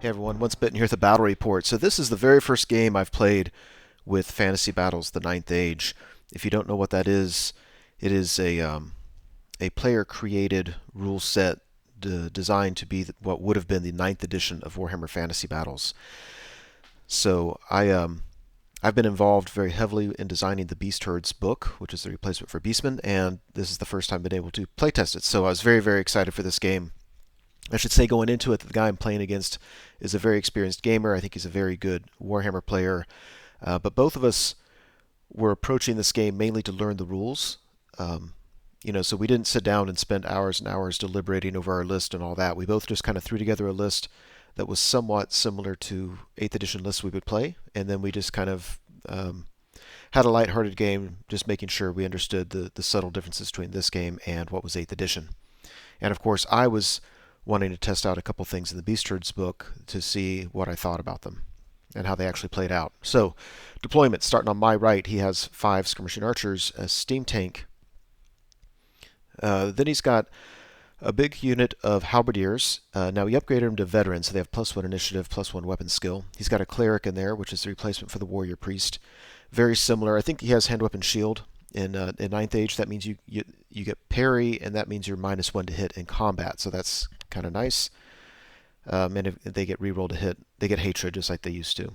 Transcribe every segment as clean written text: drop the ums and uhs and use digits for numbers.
Hey everyone, Once Bitten here with the Battle Report. So this is the very first game I've played with Fantasy Battles: The Ninth Age. If you don't know what that is, it is a player-created rule set designed to be what would have been the ninth edition of Warhammer Fantasy Battles. So I've been involved very heavily in designing the Beast Herds book, which is the replacement for Beastmen, and this is the first time I've been able to playtest it. So I was very excited for this game. I should say going into it, the guy I'm playing against is a very experienced gamer. I think he's a very good Warhammer player. But both of us were approaching this game mainly to learn the rules. So we didn't sit down and spend hours and hours deliberating over our list and all that. We both just kind of threw together a list that was somewhat similar to 8th edition lists we would play, and then we just kind of had a lighthearted game, just making sure we understood the subtle differences between this game and what was 8th edition. And of course, I was wanting to test out a couple things in the Beast Herds book to see what I thought about them and how they actually played out. So, deployment, starting on my right, he has 5 skirmishing archers, a steam tank. Then he's got a big unit of halberdiers. Now, he upgraded them to veterans, so they have +1 initiative, +1 weapon skill. He's got a cleric in there, which is the replacement for the warrior priest. Very similar. I think he has hand weapon shield. In Ninth Age, that means you get parry, and that means you're -1 to hit in combat. So that's kind of nice. And if they get reroll to hit, they get hatred just like they used to.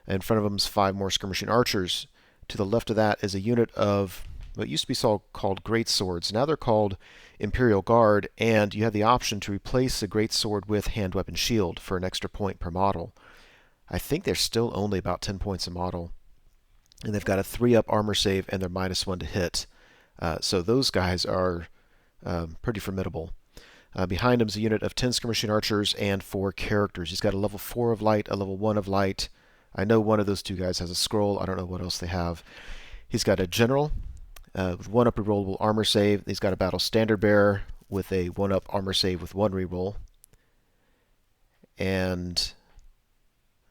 In front of them is 5 more skirmishing archers. To the left of that is a unit of what used to be called great swords. Now they're called Imperial Guard, and you have the option to replace a great sword with hand weapon shield for an extra point per model. I think they're still only about 10 points a model. And they've got a 3-up armor save, and they're -1 to hit. So those guys are pretty formidable. Behind him is a unit of 10 skirmishing archers and 4 characters. He's got a level 4 of light, a level 1 of light. I know one of those two guys has a scroll. I don't know what else they have. He's got a general with 1-up rerollable armor save. He's got a battle standard bearer with a 1-up armor save with 1 reroll. And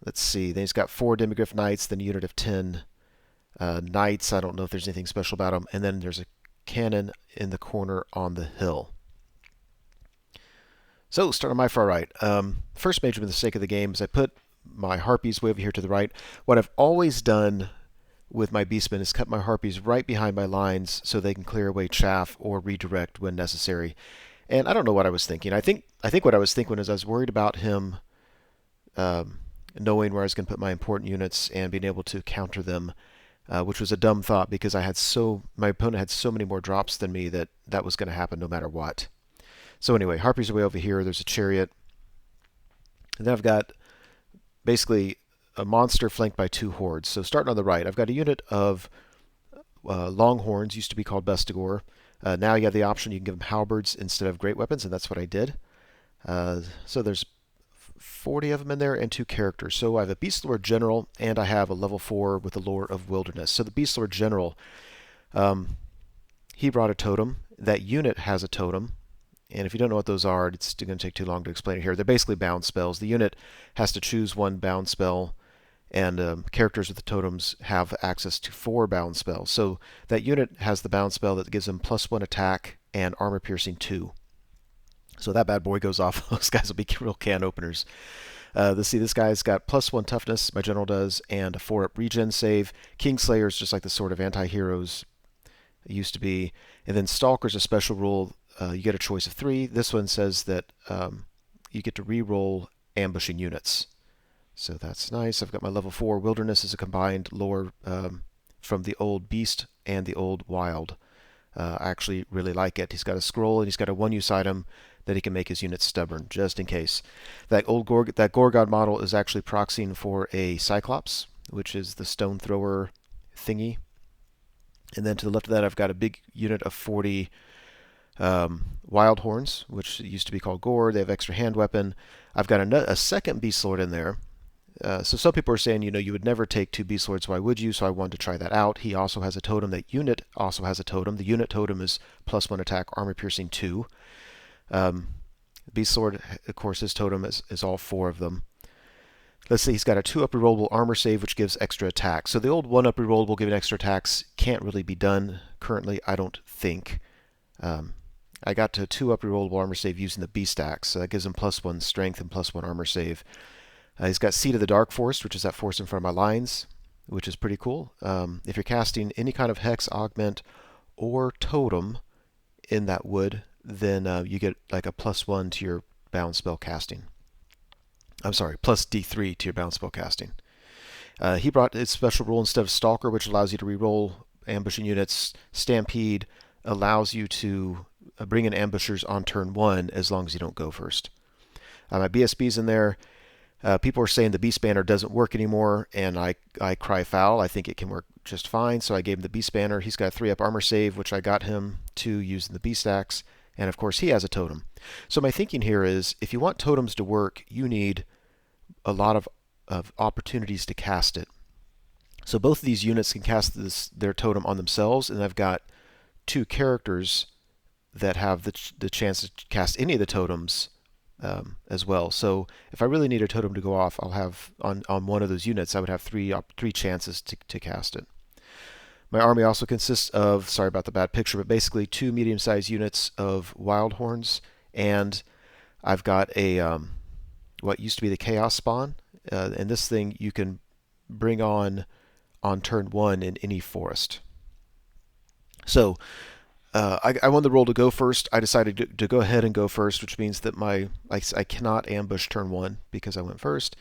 let's see. Then he's got 4 demigryph knights, then a unit of 10 knights. I don't know if there's anything special about them. And then there's a cannon in the corner on the hill. So, start on my far right. First major mistake of the game is I put my harpies way over here to the right. What I've always done with my beastmen is cut my harpies right behind my lines so they can clear away chaff or redirect when necessary. And I don't know what I was thinking. I think what I was thinking is I was worried about him knowing where I was going to put my important units and being able to counter them. Which was a dumb thought because my opponent had so many more drops than me that was going to happen no matter what. So anyway, harpies are way over here. There's a chariot. And then I've got basically a monster flanked by 2 hordes. So starting on the right, I've got a unit of longhorns, used to be called Bestigor. Now you have the option, you can give them halberds instead of great weapons, and that's what I did. So there's 40 of them in there and 2 characters. So I have a Beast Lord General, and I have a level 4 with the Lore of Wilderness. So the Beast Lord General, he brought a totem. That unit has a totem. And if you don't know what those are, it's going to take too long to explain it here. They're basically bound spells. The unit has to choose 1 bound spell, and characters with the totems have access to 4 bound spells. So that unit has the bound spell that gives them +1 attack and armor piercing 2. So that bad boy goes off. Those guys will be real can openers. Let's see, this guy's got +1 toughness, my general does, and a 4-up regen save. Kingslayer is just like the sort of anti-heroes it used to be. And then Stalker's a special rule. You get a choice of 3. This one says that you get to re-roll ambushing units. So that's nice. I've got my level 4. Wilderness is a combined lore from the old Beast and the old Wild. I actually really like it. He's got a scroll and he's got a 1-use item that he can make his units stubborn, just in case. That Gorgod model is actually proxying for a Cyclops, which is the stone thrower thingy. And then to the left of that, I've got a big unit of 40 Wild Horns, which used to be called Gore. They have extra hand weapon. I've got a second Beast Lord in there. So some people are saying, you would never take 2 Beast Lords. Why would you? So I wanted to try that out. He also has a totem. That unit also has a totem. The unit totem is +1 attack, armor piercing 2. Beast Lord, of course, his totem is all 4 of them. Let's see, he's got a 2-up rerollable armor save, which gives extra attack. So the old 1-up rerollable giving extra attacks can't really be done currently, I don't think. I got to 2-up rerollable armor save using the Beast Axe, so that gives him +1 strength and +1 armor save. He's got Seed of the Dark Forest, which is that force in front of my lines, which is pretty cool. If you're casting any kind of hex, augment, or totem in that wood, then you get like a +1 to your bound spell casting. I'm sorry, plus D3 to your bound spell casting. He brought his special rule instead of Stalker, which allows you to reroll ambushing units. Stampede allows you to bring in ambushers on turn 1 as long as you don't go first. My BSB's in there. People are saying the Beast Banner doesn't work anymore, and I cry foul. I think it can work just fine, so I gave him the Beast Banner. He's got a 3-up armor save, which I got him to using the Beast Axe, and of course he has a totem. So my thinking here is, if you want totems to work, you need a lot of opportunities to cast it. So both of these units can cast their totem on themselves, and I've got 2 characters that have the chance to cast any of the totems as well. So if I really need a totem to go off, I'll have on one of those units, I would have three chances to cast it. My army also consists of, sorry about the bad picture, but basically 2 medium-sized units of wild horns, and I've got a what used to be the chaos spawn, and this thing you can bring on turn 1 in any forest. So I won the roll to go first. I decided to go ahead and go first, which means that I cannot ambush turn 1 because I went first,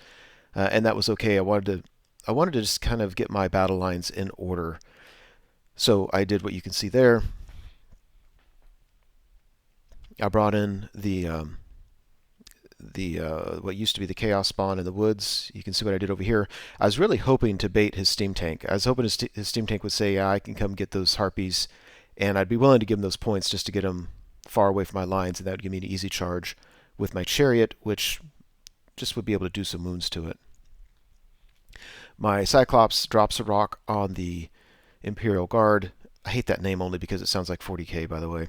and that was okay. I wanted to just kind of get my battle lines in order. So I did what you can see there. I brought in the what used to be the chaos spawn in the woods. You can see what I did over here. I was really hoping to bait his steam tank. I was hoping his steam tank would say, yeah, I can come get those harpies, and I'd be willing to give him those points just to get him far away from my lines, and that would give me an easy charge with my chariot, which just would be able to do some wounds to it. My Cyclops drops a rock on the Imperial Guard. I hate that name only because it sounds like 40k, by the way.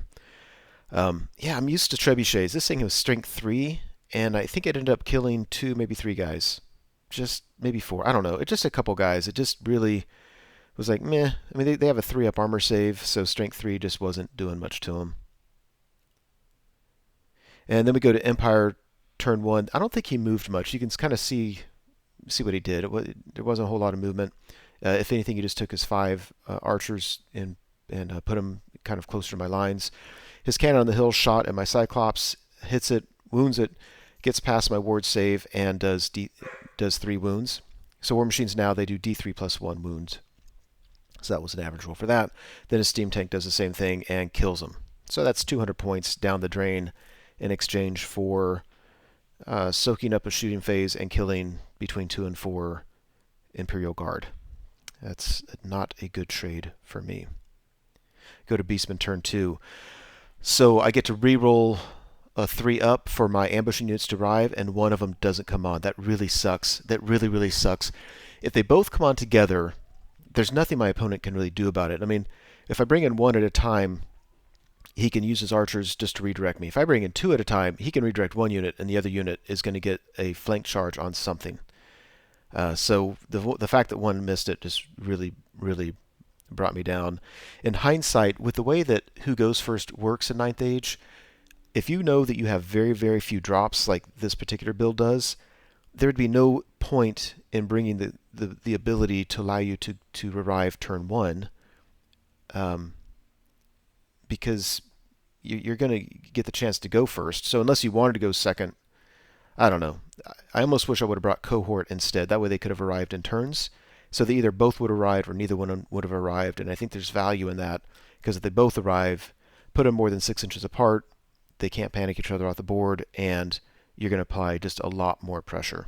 Yeah, I'm used to trebuchets. This thing was strength 3, and I think it ended up killing 2, maybe 3 guys. Just maybe 4. I don't know. It's just a couple guys. It just really was like, meh. I mean, they have a 3-up armor save, so strength 3 just wasn't doing much to them. And then we go to Empire turn 1. I don't think he moved much. You can kind of see what he did. There wasn't a whole lot of movement. If anything, he just took his 5 archers and put them kind of closer to my lines. His cannon on the hill shot at my Cyclops, hits it, wounds it, gets past my ward save, and does 3 wounds. So War Machines now, they do D3 plus 1 wounds. So that was an average roll for that. Then his steam tank does the same thing and kills him. So that's 200 points down the drain in exchange for soaking up a shooting phase and killing between 2 and 4 Imperial Guard. That's not a good trade for me. Go to Beastman turn 2. So I get to reroll a 3-up for my ambushing units to arrive, and one of them doesn't come on. That really sucks. That really, really sucks. If they both come on together, there's nothing my opponent can really do about it. I mean, if I bring in 1 at a time, he can use his archers just to redirect me. If I bring in 2 at a time, he can redirect 1 unit, and the other unit is going to get a flank charge on something. So the fact that 1 missed it just really, really brought me down. In hindsight, with the way that Who Goes First works in 9th Age, if you know that you have very, very few drops like this particular build does, there would be no point in bringing the ability to allow you to arrive turn 1, because you're going to get the chance to go first. So unless you wanted to go second, I don't know. I almost wish I would have brought Cohort instead. That way they could have arrived in turns. So they either both would arrive or neither one would have arrived. And I think there's value in that, because if they both arrive, put them more than 6 inches apart, they can't panic each other off the board, and you're going to apply just a lot more pressure.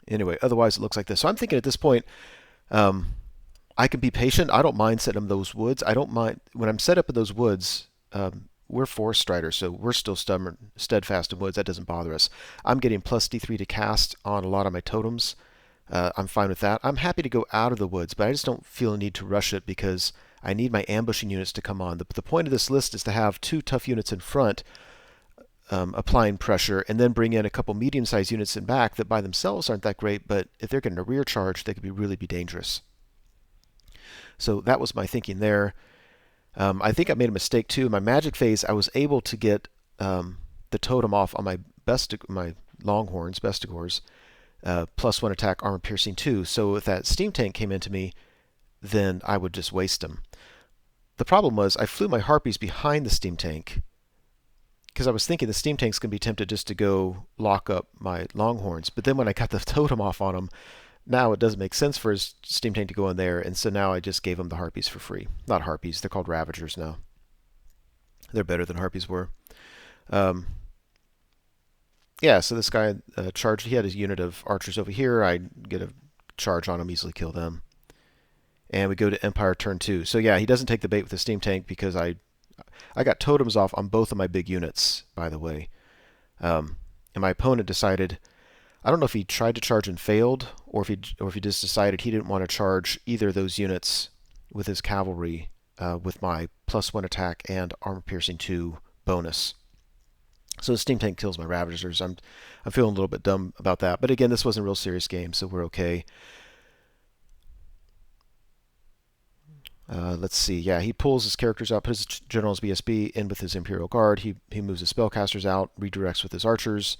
Anyway, otherwise it looks like this. So I'm thinking at this point, I can be patient. I don't mind setting up those woods. I don't mind when I'm set up in those woods. We're forest striders, so we're still steadfast in woods. That doesn't bother us. I'm getting plus D3 to cast on a lot of my totems. I'm fine with that. I'm happy to go out of the woods, but I just don't feel a need to rush it because I need my ambushing units to come on. The point of this list is to have 2 tough units in front applying pressure, and then bring in a couple medium-sized units in back that by themselves aren't that great, but if they're getting a rear charge, they could really be dangerous. So that was my thinking there. I think I made a mistake too. In my magic phase, I was able to get the totem off on my Longhorns, Bestigors, +1 attack, armor piercing 2. So if that steam tank came into me, then I would just waste them. The problem was I flew my Harpies behind the steam tank because I was thinking the steam tank's going to be tempted just to go lock up my Longhorns. But then when I got the totem off on him, now it doesn't make sense for his steam tank to go in there, and so now I just gave him the Harpies for free. Not Harpies, they're called Ravagers now. They're better than Harpies were. Um, yeah, so this guy charged. He had his unit of archers over here. I get a charge on him, easily kill them. And we go to Empire turn 2. So yeah, he doesn't take the bait with the steam tank because I got totems off on both of my big units, by the way. And my opponent decided, I don't know if he tried to charge and failed, or if he just decided he didn't want to charge either of those units with his cavalry with my +1 attack and armor piercing 2 bonus. So the steam tank kills my Ravagers. I'm feeling a little bit dumb about that, but again, this wasn't a real serious game, so we're okay. Let's see. Yeah, he pulls his characters out, puts his generals BSB in with his Imperial Guard. He moves his spellcasters out, redirects with his archers.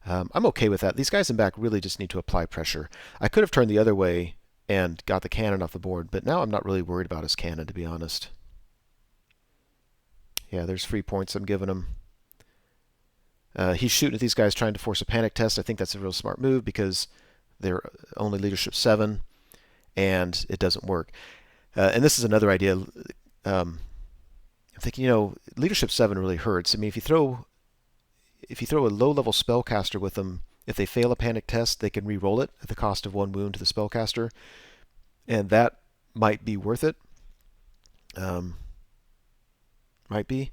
I'm okay with that. These guys in back really just need to apply pressure. I could have turned the other way and got the cannon off the board, but now I'm not really worried about his cannon, to be honest. Yeah, there's free points I'm giving him. He's shooting at these guys trying to force a panic test. I think that's a real smart move because they're only leadership 7, and it doesn't work. And this is another idea. I'm thinking, leadership 7 really hurts. I mean, if you throw a low-level spellcaster with them, if they fail a panic test, they can re-roll it at the cost of 1 wound to the spellcaster, and that might be worth it. Might be.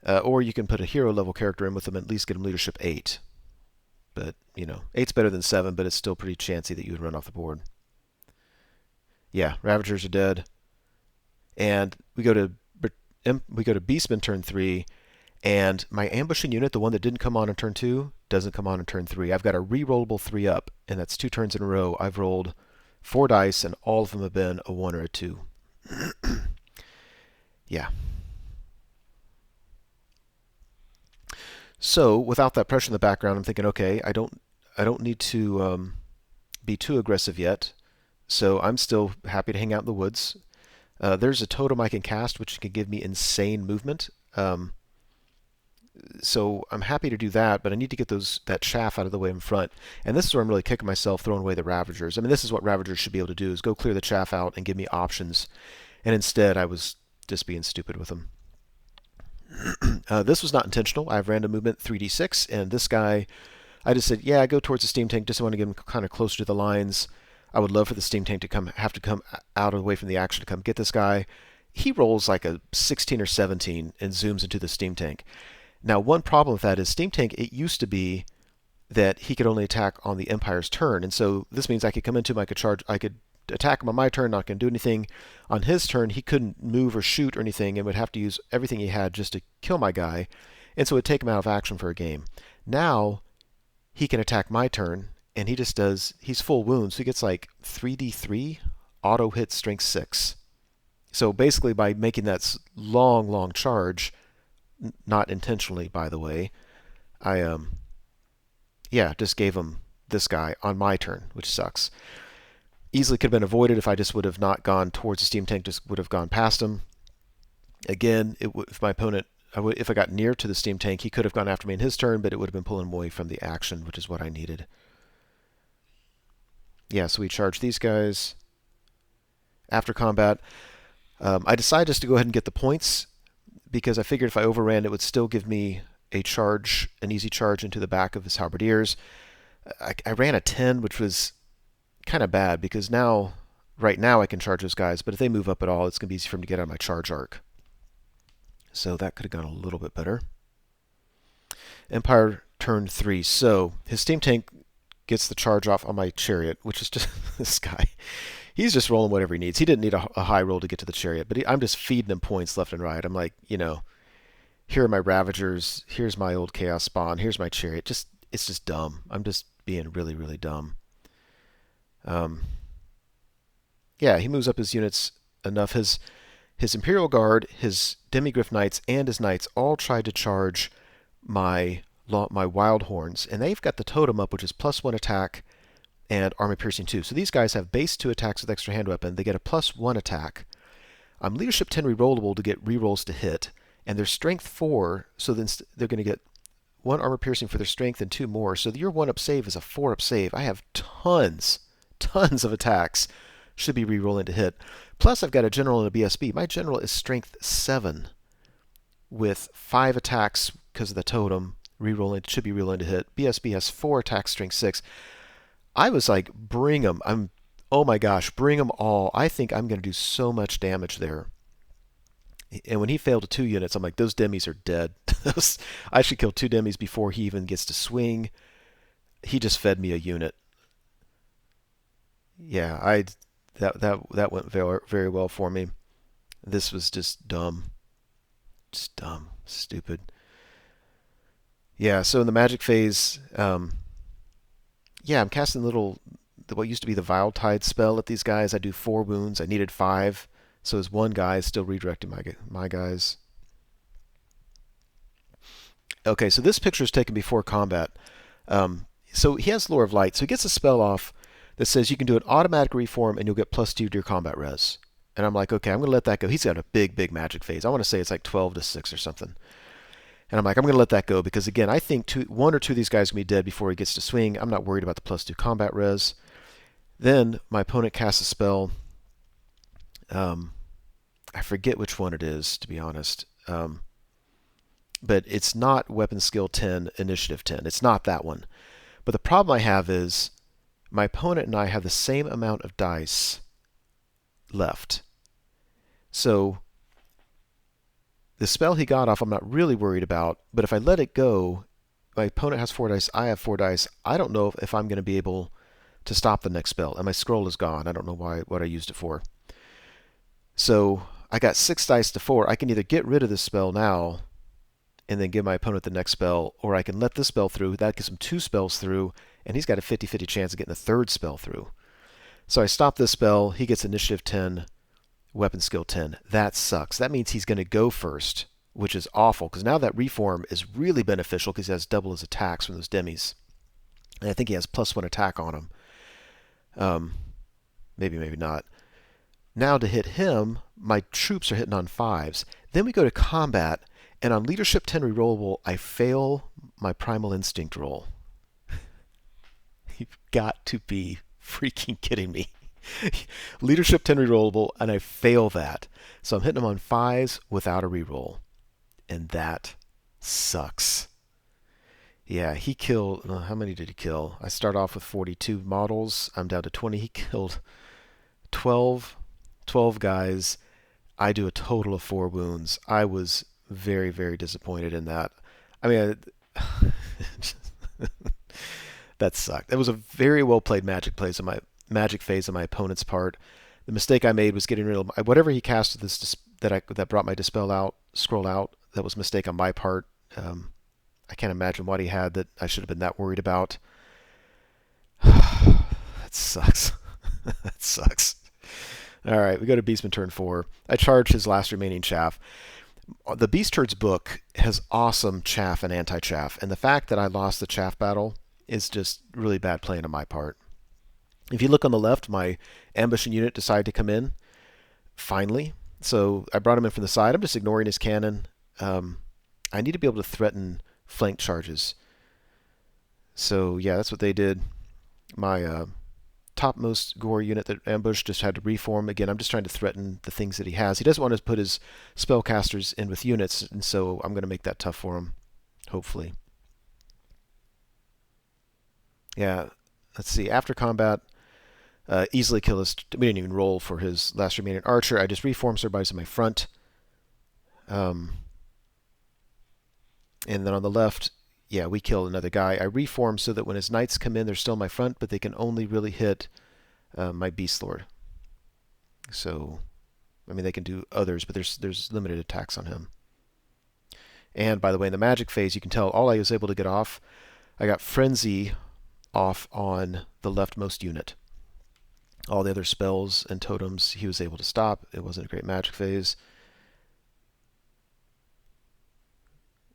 Or you can put a hero-level character in with them and at least get them leadership 8. But, 8's better than 7, but it's still pretty chancy that you would run off the board. Yeah, Ravagers are dead. And we go to Beastman turn 3, and my ambushing unit, the one that didn't come on in turn 2, doesn't come on in turn 3. I've got a re-rollable 3-up, and that's 2 turns in a row. I've rolled 4 dice, and all of them have been a 1 or a 2. Yeah. So without that pressure in the background, I'm thinking, okay, I don't need to be too aggressive yet. So I'm still happy to hang out in the woods. There's a totem I can cast, which can give me insane movement. So I'm happy to do that, but I need to get that chaff out of the way in front. And this is where I'm really kicking myself, throwing away the Ravagers. I mean, this is what Ravagers should be able to do, is go clear the chaff out and give me options. And instead, I was just being stupid with them. This was not intentional. I have random movement 3d6, and this guy, I just said, yeah, go towards the steam tank. Just want to get him kind of closer to the lines. I would love for the steam tank to have to come out of the way from the action to come get this guy. He rolls like a 16 or 17 and zooms into the steam tank. Now, one problem with that is steam tank, it used to be that he could only attack on the Empire's turn, and so this means I could come into him, I could attack him on my turn, not going to do anything. On his turn, he couldn't move or shoot or anything and would have to use everything he had just to kill my guy, and so it would take him out of action for a game. Now, he can attack my turn, and he's full wounds, so he gets like 3d3, auto hit strength 6. So basically by making that long charge, not intentionally by the way, I just gave him this guy on my turn, which sucks. Easily could have been avoided if I just would have not gone towards the steam tank, just would have gone past him. Again, if my opponent, if I got near to the steam tank, he could have gone after me in his turn, but it would have been pulling him away from the action, which is what I needed. Yeah, so we charge these guys. After combat, I decided just to go ahead and get the points because I figured if I overran, it would still give me a charge, an easy charge into the back of his halberdiers. I ran a 10, which was kind of bad because right now I can charge those guys, but if they move up at all, it's going to be easy for them to get out of my charge arc. So that could have gone a little bit better. Empire turn 3. So his steam tank gets the charge off on my chariot, which is just this guy. He's just rolling whatever he needs. He didn't need a high roll to get to the chariot, but I'm just feeding him points left and right. I'm like, here are my Ravagers. Here's my old Chaos Spawn. Here's my chariot. It's just dumb. I'm just being really, really dumb. Yeah, he moves up his units enough. His Imperial Guard, his Demigryph Knights, and his Knights all tried to charge my my wild horns, and they've got the totem up, which is +1 attack and armor piercing 2. So these guys have base 2 attacks with extra hand weapon. They get a +1 attack. I'm leadership 10 rerollable to get rerolls to hit, and they're strength 4, so then they're going to get 1 armor piercing for their strength and 2 more. So your 1-up save is a 4-up save. I have tons of attacks. Should be rerolling to hit. Plus, I've got a general and a BSB. My general is strength 7 with 5 attacks because of the totem. Rerolling should be rerolling to hit. BSB has 4 attacks, strength 6. I was like, bring them. Oh my gosh, bring them all. I think I'm going to do so much damage there. And when he failed to 2 units, I'm like, those demis are dead. I should kill 2 demis before he even gets to swing. He just fed me a unit. Yeah, that went very, very well for me. This was just dumb. Just dumb. Stupid. Yeah, so in the magic phase, yeah, I'm casting what used to be the Vile Tide spell at these guys. I do 4 wounds. I needed 5. So as 1 guy, still redirecting my guys. Okay, so this picture is taken before combat. So he has Lure of Light. So he gets a spell off that says you can do an automatic reform and you'll get +2 to your combat res. And I'm like, okay, I'm going to let that go. He's got a big magic phase. I want to say it's like 12 to 6 or something. And I'm like, I'm going to let that go because, again, I think 1 or 2 of these guys are going to be dead before he gets to swing. I'm not worried about the +2 combat res. Then my opponent casts a spell. I forget which one it is, to be honest. But it's not weapon skill 10, initiative 10. It's not that one. But the problem I have is my opponent and I have the same amount of dice left. So the spell he got off I'm not really worried about, but if I let it go, my opponent has 4 dice, I have 4 dice. I don't know if I'm going to be able to stop the next spell, and my scroll is gone. I don't know what I used it for. So I got 6 dice to 4. I can either get rid of this spell now and then give my opponent the next spell, or I can let this spell through. That gives him 2 spells through, and he's got a 50-50 chance of getting a 3rd spell through. So I stop this spell. He gets initiative 10, weapon skill 10. That sucks. That means he's going to go first, which is awful, because now that reform is really beneficial because he has double his attacks from those demis. And I think he has +1 attack on him. Maybe not. Now to hit him, my troops are hitting on 5s. Then we go to combat, and on leadership 10 rerollable, I fail my primal instinct roll. You've got to be freaking kidding me. Leadership 10 rerollable, and I fail that. So I'm hitting him on 5s without a reroll. And that sucks. Yeah, he killed... how many did he kill? I start off with 42 models. I'm down to 20. He killed 12 guys. I do a total of 4 wounds. I was very, very disappointed in that. I mean, that sucked. It was a very well played magic phase on my opponent's part. The mistake I made was getting rid of whatever he cast that brought my scroll out. That was a mistake on my part. I can't imagine what he had that I should have been that worried about. That sucks. That sucks. All right, we go to Beastman turn 4. I charge his last remaining chaff. The Beast Herd's book has awesome chaff and anti-chaff, and the fact that I lost the chaff battle is just really bad playing on my part. If you look on the left, my ambushing unit decided to come in, finally. So I brought him in from the side. I'm just ignoring his cannon. I need to be able to threaten flank charges. So yeah, that's what they did. My topmost gore unit that ambushed just had to reform. Again, I'm just trying to threaten the things that he has. He doesn't want to put his spellcasters in with units, and so I'm going to make that tough for him, hopefully. Yeah, let's see. After combat, easily kill us. We didn't even roll for his last remaining archer. I just reformed so everybody's in my front. And then on the left, yeah, we killed another guy. I reformed so that when his knights come in, they're still in my front, but they can only really hit my Beast Lord. So, I mean, they can do others, but there's limited attacks on him. And by the way, in the magic phase, you can tell all I was able to get off, I got Frenzy off on the leftmost unit. All the other spells and totems he was able to stop. It wasn't a great magic phase.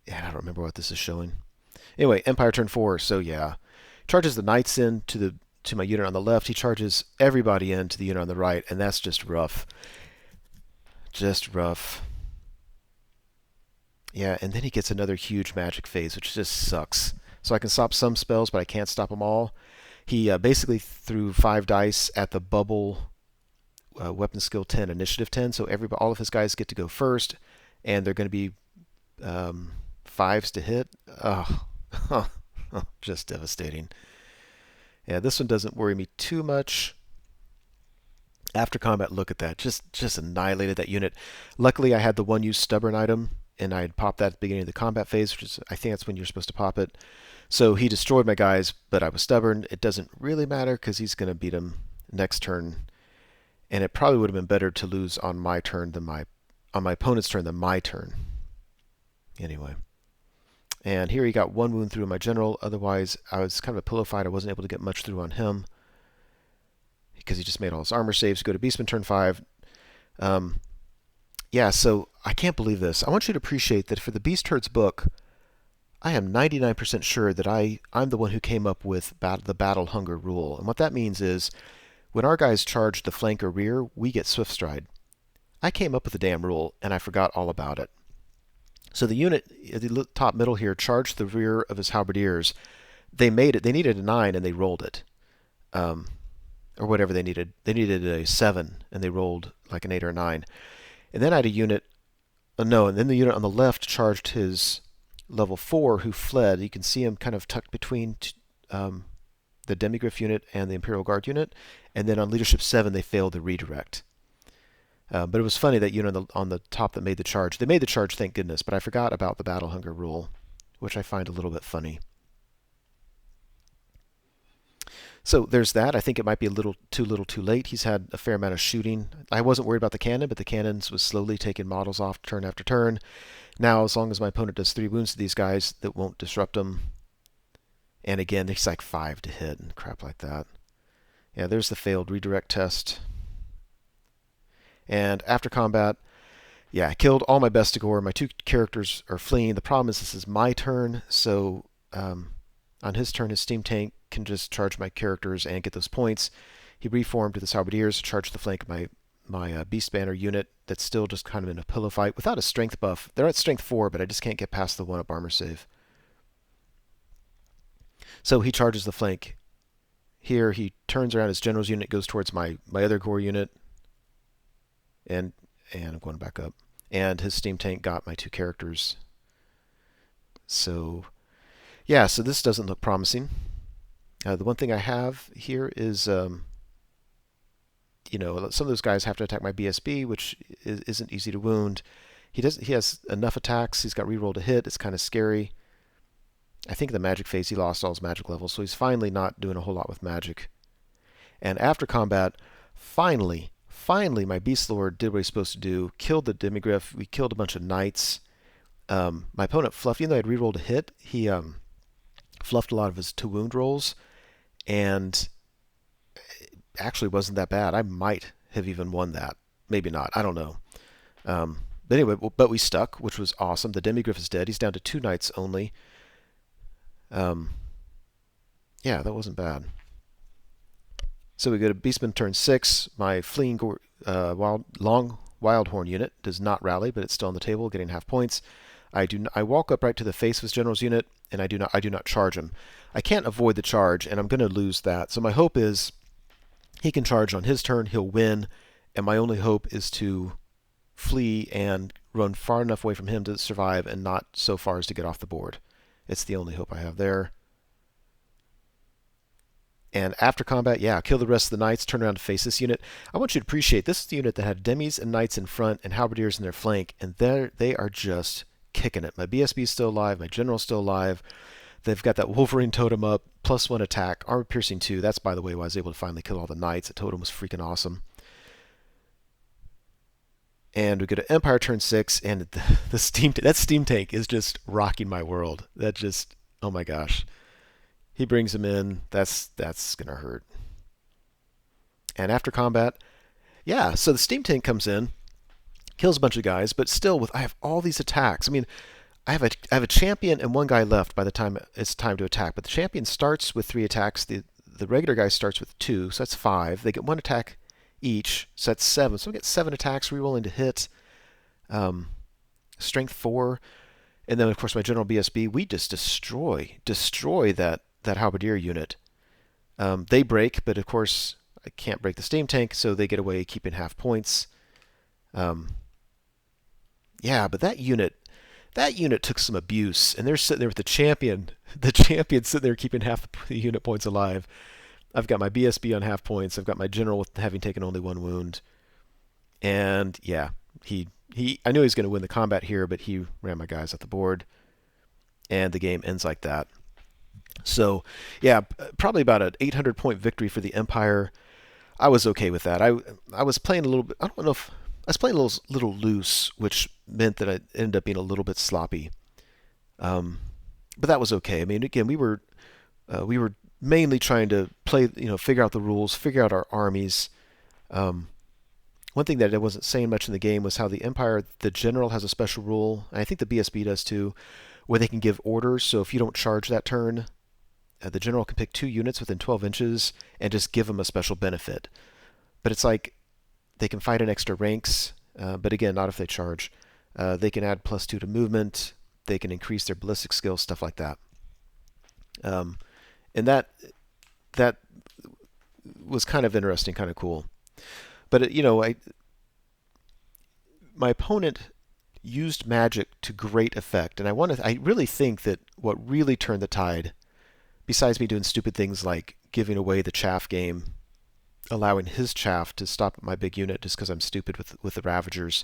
Yeah, I don't remember what this is showing. Anyway, Empire turn 4, so yeah. Charges the knights in to my unit on the left. He charges everybody in to the unit on the right, and that's just rough. Just rough. Yeah, and then he gets another huge magic phase, which just sucks. So I can stop some spells, but I can't stop them all. He basically threw 5 dice at the bubble weapon skill 10, initiative 10, so all of his guys get to go first, and they're going to be 5s to hit. Oh, just devastating. Yeah, this one doesn't worry me too much. After combat, look at that. Just annihilated that unit. Luckily, I had the one use stubborn item, and I had popped that at the beginning of the combat phase, which is, I think that's when you're supposed to pop it. So he destroyed my guys, but I was stubborn. It doesn't really matter because he's going to beat him next turn. And it probably would have been better to lose on my turn than on my opponent's turn than my turn. Anyway. And here he got 1 wound through my general. Otherwise, I was kind of a pillow fight. I wasn't able to get much through on him because he just made all his armor saves. Go to Beastman turn 5. Yeah, so I can't believe this. I want you to appreciate that for the Beast Herds book, I am 99% sure that I'm the one who came up with the battle hunger rule. And what that means is when our guys charge the flank or rear, we get swift stride. I came up with the damn rule, and I forgot all about it. So the unit at the top middle here charged the rear of his halberdiers. They made it. They needed a 9, and they rolled it. Or whatever they needed. They needed a 7, and they rolled like an 8 or a 9. And then I had a unit... no, and then the unit on the left charged his level 4 who fled. You can see him kind of tucked between the Demigryph unit and the Imperial Guard unit. And then on Leadership 7, they failed the redirect. But it was funny that unit on the top that made the charge. They made the charge, thank goodness, but I forgot about the battle hunger rule, which I find a little bit funny. So there's that. I think it might be a little too late. He's had a fair amount of shooting. I wasn't worried about the cannon, but the cannons was slowly taking models off turn after turn. Now, as long as my opponent does 3 wounds to these guys, that won't disrupt them. And again, he's like 5 to hit and crap like that. Yeah, there's the failed redirect test. And after combat, yeah, I killed all my Bestigor. My 2 characters are fleeing. The problem is this is my turn, so on his turn, his steam tank can just charge my characters and get those points. He reformed with his halberdiers to charge the flank of my Beast Banner unit that's still just kind of in a pillow fight without a strength buff. They're at strength 4, but I just can't get past the 1-up armor save. So he charges the flank. Here he turns around his general's unit, goes towards my other core unit, and I'm going back up. And his steam tank got my 2 characters. So yeah, so this doesn't look promising. The one thing I have here is, some of those guys have to attack my BSB, which isn't easy to wound. He has enough attacks. He's got reroll to hit. It's kind of scary. I think in the magic phase he lost all his magic levels, so he's finally not doing a whole lot with magic. And after combat, finally, my Beast Lord did what he's supposed to do. Killed the Demigryph. We killed a bunch of knights. My opponent fluffed, even though I had rerolled to hit, he fluffed a lot of his to wound rolls, and actually wasn't that bad. I might have even won that. Maybe not. I don't know. But anyway, but we stuck, which was awesome. The Demigryph is dead. He's down to 2 knights only. Yeah, that wasn't bad. So we go to Beastman turn 6. My fleeing Wildhorn unit does not rally, but it's still on the table, getting half points. I walk up right to the face of his general's unit, and I do not charge him. I can't avoid the charge, and I'm going to lose that. So my hope is he can charge on his turn, he'll win, and my only hope is to flee and run far enough away from him to survive and not so far as to get off the board. It's the only hope I have there. And after combat, yeah, kill the rest of the knights, turn around to face this unit. I want you to appreciate this is the unit that had demis and knights in front and halberdiers in their flank, and they are just kicking it. My BSB is still alive, my general's still alive. They've got that Wolverine totem up, +1 attack, armor piercing 2. That's, by the way, why I was able to finally kill all the knights. The totem was freaking awesome. And we go to Empire turn 6, and that steam tank is just rocking my world. That just, oh my gosh. He brings him in. That's gonna hurt. And after combat, yeah, so the steam tank comes in, kills a bunch of guys, but still I have all these attacks. I mean, I have a champion and one guy left by the time it's time to attack. But the champion starts with 3 attacks. The regular guy starts with 2, so that's 5. They get 1 attack each, so that's 7. So we get 7 attacks, rerolling to hit. Um, Strength 4, and then of course my general BSB. We just destroy that halberdier unit. They break, but of course I can't break the steam tank, so they get away keeping half points. Um, yeah, but that unit took some abuse, and they're sitting there with the champion. The champion sitting there keeping half the unit points alive. I've got my BSB on half points. I've got my general with having taken only 1 wound. And yeah, I knew he was going to win the combat here, but he ran my guys off the board, and the game ends like that. So yeah, probably about an 800 point victory for the Empire. I was okay with that. I was playing a little bit. I don't know if I was playing a little loose, which meant that I ended up being a little bit sloppy. Um, but that was okay. I mean, again, we were mainly trying to play, figure out the rules, figure out our armies. Um, One thing that I wasn't saying much in the game was how the Empire, the general has a special rule, and I think the BSB does too, where they can give orders. So if you don't charge that turn, the general can pick 2 units within 12 inches and just give them a special benefit. But it's like they can fight in extra ranks, but again, not if they charge. They can add +2 to movement. They can increase their ballistic skills, stuff like that. Um, and that was kind of interesting, kind of cool. But my opponent used magic to great effect, and I really think that what really turned the tide, besides me doing stupid things like giving away the chaff game, allowing his chaff to stop my big unit just because I'm stupid with the Ravagers.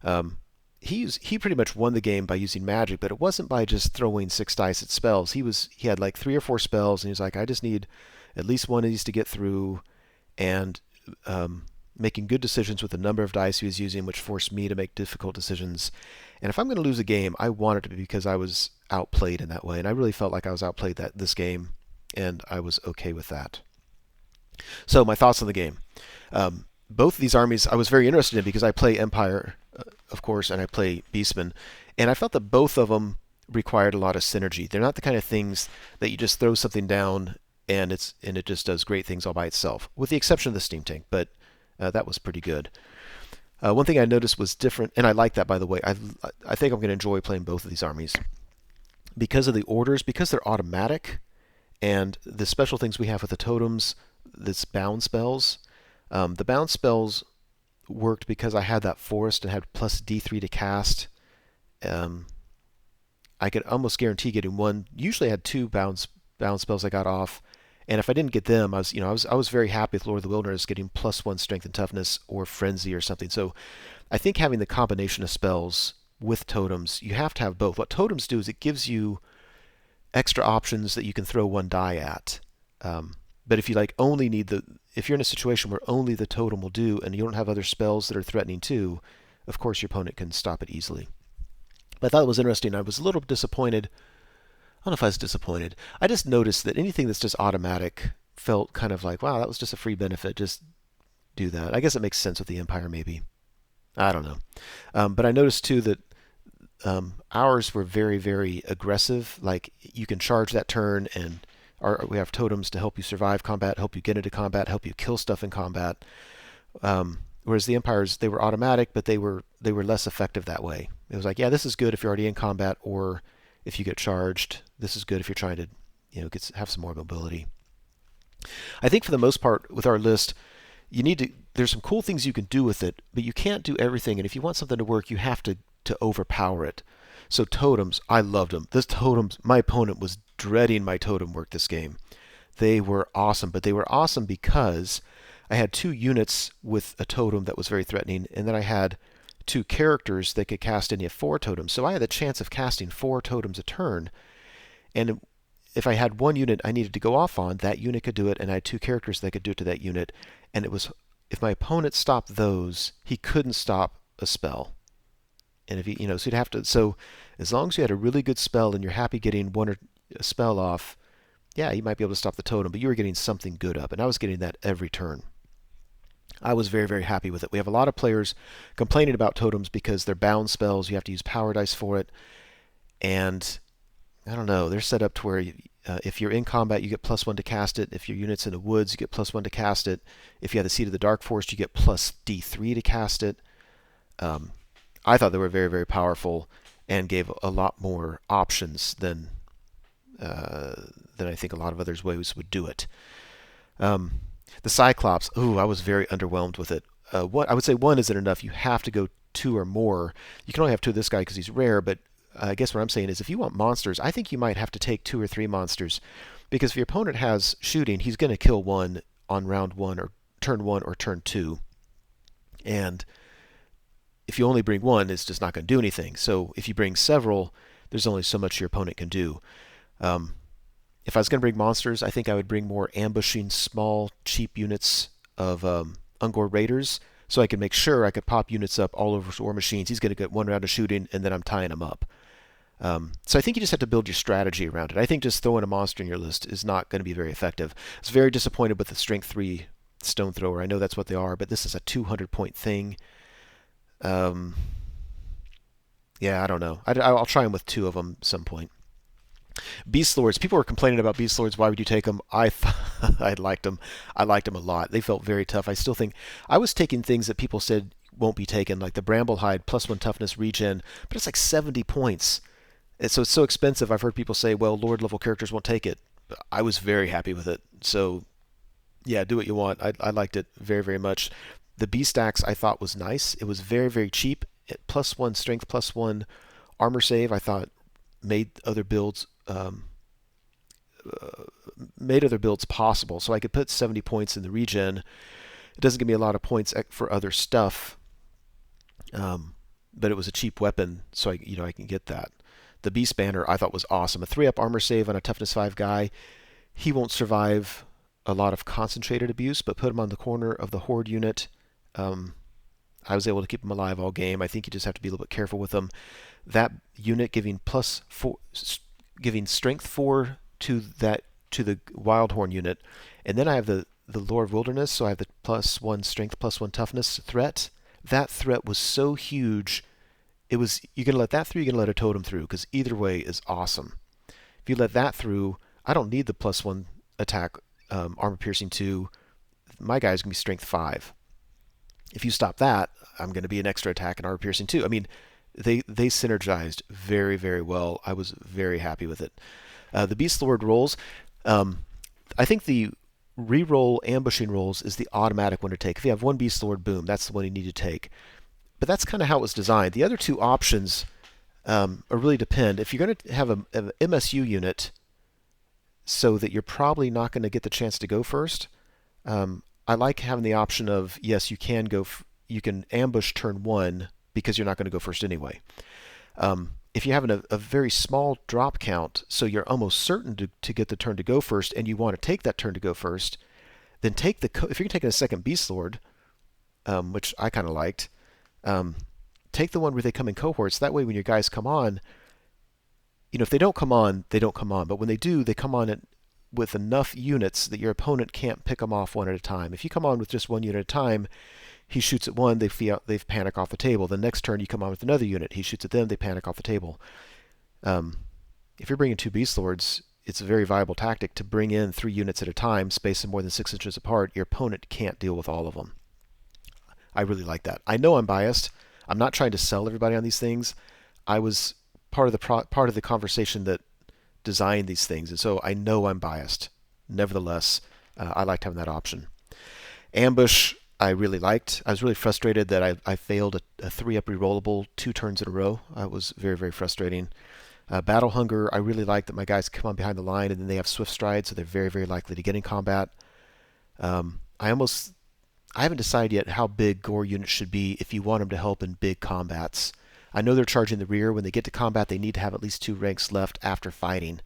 Um, he pretty much won the game by using magic, but it wasn't by just throwing 6 dice at spells. He had like 3 or 4 spells, and he was like, I just need at least one of these to get through, and making good decisions with the number of dice he was using, which forced me to make difficult decisions. And if I'm going to lose a game, I want it to be because I was outplayed in that way, and I really felt like I was outplayed this game, and I was okay with that. So my thoughts on the game. Both of these armies I was very interested in because I play Empire, of course, and I play Beastmen, and I felt that both of them required a lot of synergy. They're not the kind of things that you just throw something down and it just does great things all by itself, with the exception of the steam tank. But that was pretty good. One thing I noticed was different, and I like that, by the way. I think I'm going to enjoy playing both of these armies because of the orders, because they're automatic, and the special things we have with the totems, this bound spells. The bound spells worked because I had that forest and had plus D3 to cast. I could almost guarantee getting one. Usually I had 2 bound spells I got off, and if I didn't get them, I was very happy with Lord of the Wilderness getting +1 strength and toughness or frenzy or something. So I think having the combination of spells with totems, you have to have both. What totems do is it gives you extra options that you can throw 1 die at. But if you if you're in a situation where only the totem will do and you don't have other spells that are threatening too, of course your opponent can stop it easily. But I thought it was interesting. I was a little disappointed. I don't know if I was disappointed. I just noticed that anything that's just automatic felt kind of like, wow, that was just a free benefit. Just do that. I guess it makes sense with the Empire, maybe. I don't know. But I noticed too that ours were very, very aggressive. Like you can charge that turn, and we have totems to help you survive combat, help you get into combat, help you kill stuff in combat. Whereas the Empires, they were automatic, but they were less effective that way. It was like, yeah, this is good if you're already in combat, or if you get charged. This is good if you're trying to, have some more mobility. I think for the most part with our list, there's some cool things you can do with it, but you can't do everything. And if you want something to work, you have to overpower it. So totems, I loved them. My opponent was dreading my totem work this game. They were awesome, but they were awesome because I had 2 units with a totem that was very threatening, and then I had 2 characters that could cast any of 4 totems. So I had the chance of casting 4 totems a turn, and if I had 1 unit I needed to go off on, that unit could do it, and I had 2 characters that could do it to that unit. And it was, if my opponent stopped those, he couldn't stop a spell. And if so you'd have to. So as long as you had a really good spell and you're happy getting a spell off, yeah, you might be able to stop the totem, but you were getting something good up, and I was getting that every turn. I was very, very happy with it. We have a lot of players complaining about totems because they're bound spells. You have to use power dice for it. And I don't know, they're set up to where if you're in combat, you get +1 to cast it. If your unit's in the woods, you get +1 to cast it. If you have the Seat of the Dark Forest, you get plus D3 to cast it. Um, I thought they were very, very powerful and gave a lot more options uh, than I think a lot of others ways would do it. Um, the Cyclops, ooh, I was very underwhelmed with it. What I would say one isn't enough. You have to go two or more. You can only have two of this guy because he's rare, but I guess what I'm saying is if you want monsters, I think you might have to take two or three monsters because if your opponent has shooting, he's going to kill one on round one or turn two. And if you only bring one, it's just not going to do anything. So if you bring several, there's only so much your opponent can do. Um, if I was going to bring monsters, I think I would bring more ambushing, small, cheap units of Ungor Raiders so I could make sure I could pop units up all over War Machines. He's going to get one round of shooting, and then I'm tying him up. So I think you just have to build your strategy around it. I think just throwing a monster in your list is not going to be very effective. I was very disappointed with the Strength 3 Stone Thrower. I know that's what they are, but this is a 200-point thing. Um, yeah, I don't know. I'll try them with two of them at some point. Beast Lords. People were complaining about Beast Lords. Why would you take them? I liked them. I liked them a lot. They felt very tough. I still think I was taking things that people said won't be taken, like the Bramblehide +1 toughness regen, but it's like 70 points. So it's so expensive. I've heard people say, well, Lord level characters won't take it. But I was very happy with it. So yeah, do what you want. I liked it very, very much. The B stacks I thought was nice. It was very, very cheap. At +1 strength, +1 armor save, I thought made other builds uh, made other builds possible. So I could put 70 points in the regen. It doesn't give me a lot of points for other stuff, but it was a cheap weapon, so I can get that. The Beast Banner I thought was awesome. A 3-up armor save on a toughness 5 guy. He won't survive a lot of concentrated abuse, but put him on the corner of the Horde unit. Um, I was able to keep him alive all game. I think you just have to be a little bit careful with him. That unit giving +4, giving strength 4 to the Wildhorn unit, and then I have the Lore of Wilderness, so I have the +1 strength, +1 toughness threat. That threat was so huge. It was you're gonna let that through. You're gonna let a totem through because either way is awesome. If you let that through, I don't need the +1 attack, armor piercing 2. My guy's gonna be strength 5. If you stop that, I'm going to be an extra attack and armor piercing too. I mean, they synergized very, very well. I was very happy with it. The Beast Lord rolls, um, I think the reroll ambushing rolls is the automatic one to take. If you have one Beast Lord, boom, that's the one you need to take. But that's kind of how it was designed. The other two options really depend. If you're going to have an MSU unit, so that you're probably not going to get the chance to go first. I like having the option of yes, you can go, you can ambush turn one because you're not going to go first anyway. If you're having a very small drop count, so you're almost certain to get the turn to go first, and you want to take that turn to go first, then take if you're taking a second Beast Lord, which I kind of liked, take the one where they come in cohorts. That way, when your guys come on, if they don't come on, they don't come on. But when they do, they come on with enough units that your opponent can't pick them off one at a time. If you come on with just one unit at a time, he shoots at one, they panic off the table. The next turn you come on with another unit, he shoots at them, they panic off the table. If you're bringing two Beast Lords, it's a very viable tactic to bring in 3 units at a time, space them more than 6 inches apart. Your opponent can't deal with all of them. I really like that. I know I'm biased. I'm not trying to sell everybody on these things. I was part of the conversation that designed these things, and so I know I'm biased. Nevertheless, I liked having that option. Ambush, I really liked. I was really frustrated that I failed a 3-up rerollable 2 turns in a row. It was very, very frustrating. Battle Hunger, I really like that my guys come on behind the line and then they have Swift Stride, so they're very, very likely to get in combat. I haven't decided yet how big Gore units should be if you want them to help in big combats. I know they're charging the rear. When they get to combat, they need to have at least 2 ranks left after fighting,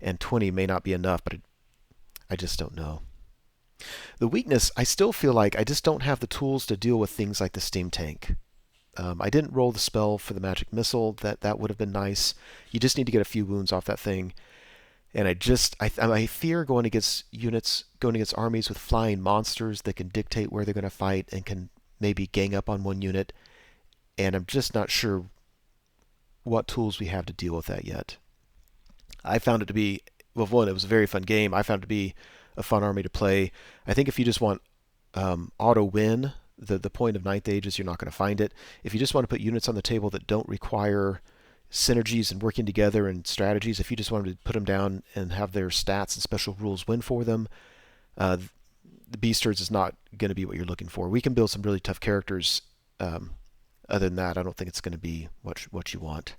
and 20 may not be enough, but I just don't know. The weakness, I still feel like I just don't have the tools to deal with things like the Steam Tank. I didn't roll the spell for the Magic Missile. That would have been nice. You just need to get a few wounds off that thing. And I fear going against armies with flying monsters that can dictate where they're going to fight and can maybe gang up on one unit. And I'm just not sure what tools we have to deal with that yet. I found it to be, well, one, it was a very fun game. I found it to be a fun army to play. I think if you just want auto win, the point of Ninth Age is you're not going to find it. If you just want to put units on the table that don't require synergies and working together and strategies, if you just wanted to put them down and have their stats and special rules win for them, the Beasters is not going to be what you're looking for. We can build some really tough characters. Other than that, I don't think it's going to be what you want.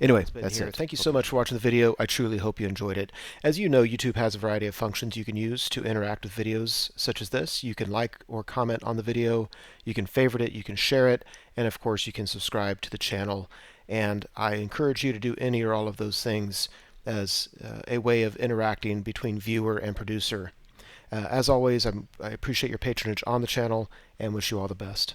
Anyway, that's it. Thank you so much for watching the video. I truly hope you enjoyed it. As you know, YouTube has a variety of functions you can use to interact with videos such as this. You can like or comment on the video, you can favorite it, you can share it, and of course you can subscribe to the channel. And I encourage you to do any or all of those things as a way of interacting between viewer and producer. As always, I appreciate your patronage on the channel and wish you all the best.